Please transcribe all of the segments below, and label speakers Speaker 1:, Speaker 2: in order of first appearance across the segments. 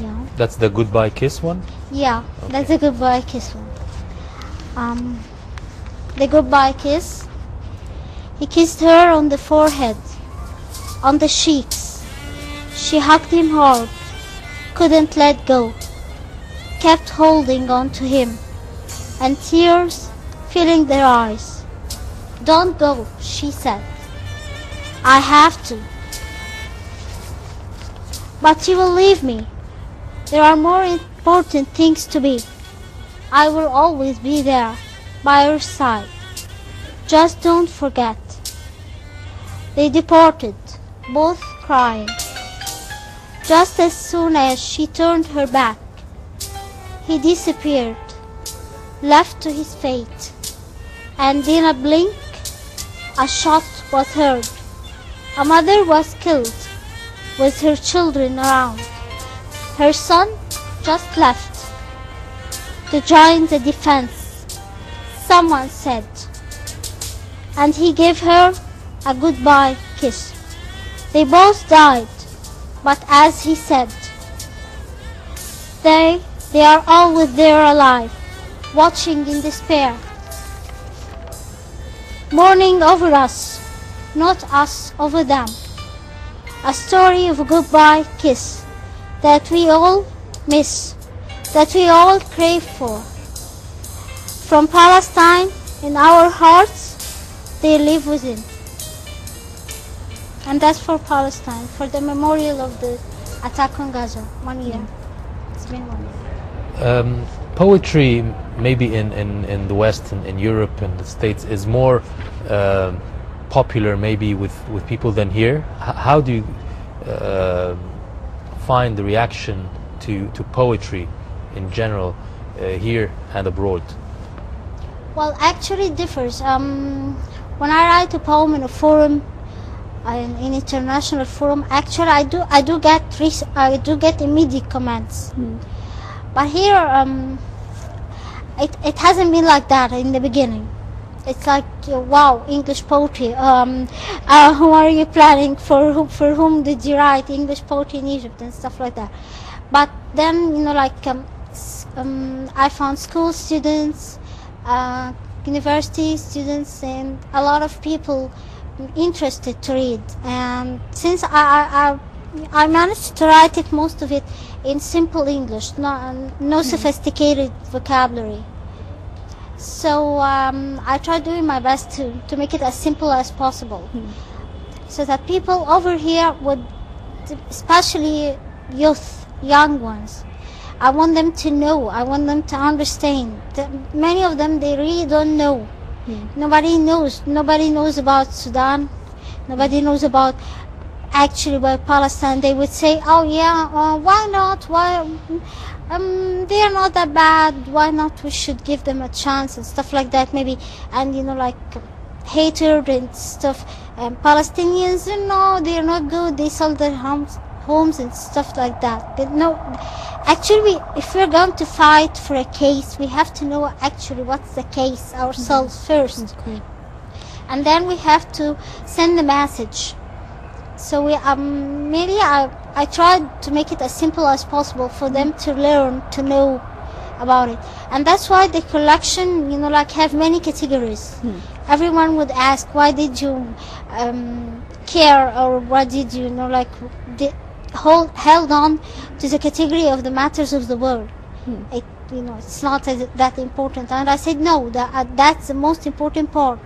Speaker 1: Yeah.
Speaker 2: That's the goodbye kiss one?
Speaker 1: Yeah,
Speaker 2: Okay.
Speaker 1: that's the goodbye kiss one. The goodbye kiss. He kissed her on the forehead, on the cheeks. She hugged him hard, couldn't let go, kept holding on to him, and tears filling their eyes. "Don't go," she said. "I have to." "But you will leave me. There are more important things to be. I will always be there, by your side. Just don't forget." They departed, both crying. Just as soon as she turned her back, he disappeared, left to his fate. And in a blink, a shot was heard. A mother was killed, with her children around. Her son just left to join the defense, someone said. And he gave her a goodbye kiss. They both died, but as he said, they are always there alive, watching in despair, mourning over us, not us over them. A story of a goodbye kiss that we all miss, that we all crave for. From Palestine, in our hearts, they live within. And that's for Palestine, for the memorial of the attack on Gaza. 1 year. It's been 1 year.
Speaker 2: Poetry, maybe in the West, in Europe and the States, is more popular maybe with people than here. How do you find the reaction to poetry in general here and abroad?
Speaker 1: Well, actually it differs. When I write a poem in a forum, in international forum, actually I do get immediate comments. But here it hasn't been like that in the beginning. It's like, wow, English poetry. Who are you planning for? Whom did you write English poetry in Egypt and stuff like that? But then, you know, like I found school students, university students, and a lot of people interested to read. And since I managed to write it, most of it in simple English, no sophisticated vocabulary. So I try doing my best to make it as simple as possible, so that people over here would, especially youth, young ones, I want them to know, I want them to understand. Many of them, they really don't know. Nobody knows about Sudan. Nobody knows about Palestine. They would say, oh yeah, why not? Why? They are not that bad. Why not? We should give them a chance and stuff like that, maybe. And you know, like hatred and stuff. Palestinians, no, they are not good. They sold their homes and stuff like that. But no, actually, if we're going to fight for a case, we have to know actually what's the case ourselves first, and then we have to send the message. So we maybe I tried to make it as simple as possible for them to learn, to know about it. And that's why the collection, you know, like have many categories. Everyone would ask, why did you care, or why did you, like held on to the category of the matters of the world? It's not that important. And I said, no, that's the most important part.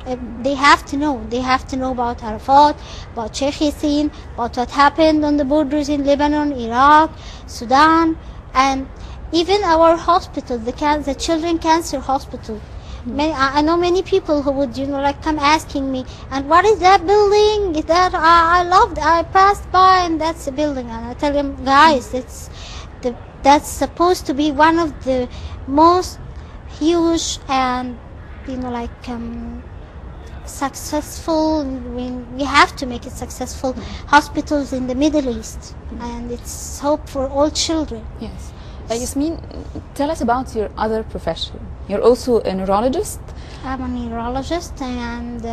Speaker 1: They have to know. They have to know about Arafat, about Sheikh Yassin, about what happened on the borders in Lebanon, Iraq, Sudan, and even our hospital, the Children's Cancer Hospital. I know many people who would, come asking me, and what is that building? Is that I passed by, and that's a building. And I tell them, guys, that's supposed to be one of the most huge and successful. We have to make it successful hospitals in the Middle East, and it's hope for all children.
Speaker 3: Yes. Yasmine, tell us about your other profession. You're also a neurologist?
Speaker 1: I'm a neurologist, and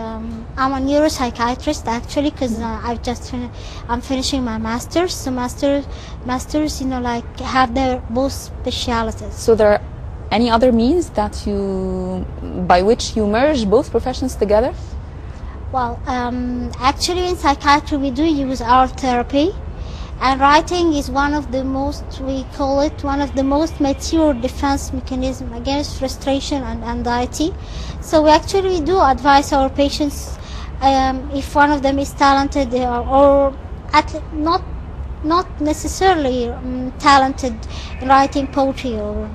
Speaker 1: I'm a neuropsychiatrist actually, because I'm finishing my master's. So masters, you know, like have their both specialities.
Speaker 3: So there are any other means that by which you merge both professions together?
Speaker 1: Well, actually in psychiatry we do use art therapy, and writing is one of the most, we call it one of the most mature defense mechanism against frustration and anxiety. So we actually do advise our patients, if one of them is talented or not necessarily talented in writing poetry or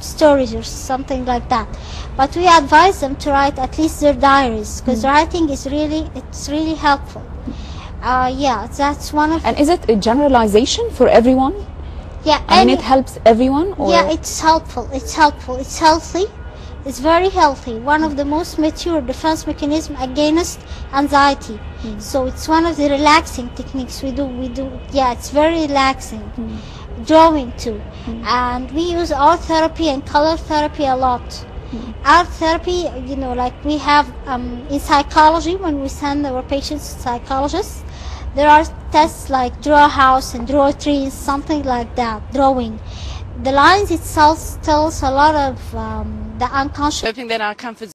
Speaker 1: stories or something like that, but we advise them to write at least their diaries, because writing is really helpful. Yeah, that's one of.
Speaker 3: And is it a generalization for everyone?
Speaker 1: Yeah,
Speaker 3: I mean, it helps everyone? Or?
Speaker 1: Yeah, it's helpful. It's helpful. It's healthy. It's very healthy. One of the most mature defense mechanisms against anxiety. So it's one of the relaxing techniques we do. Yeah, it's very relaxing. Drawing too, and we use art therapy and color therapy a lot. Art therapy, you know, like we have in psychology, when we send our patients to psychologists, there are tests like draw a house and draw a tree, something like that, drawing. The lines itself tells a lot of the unconscious.
Speaker 4: Hoping that our comfort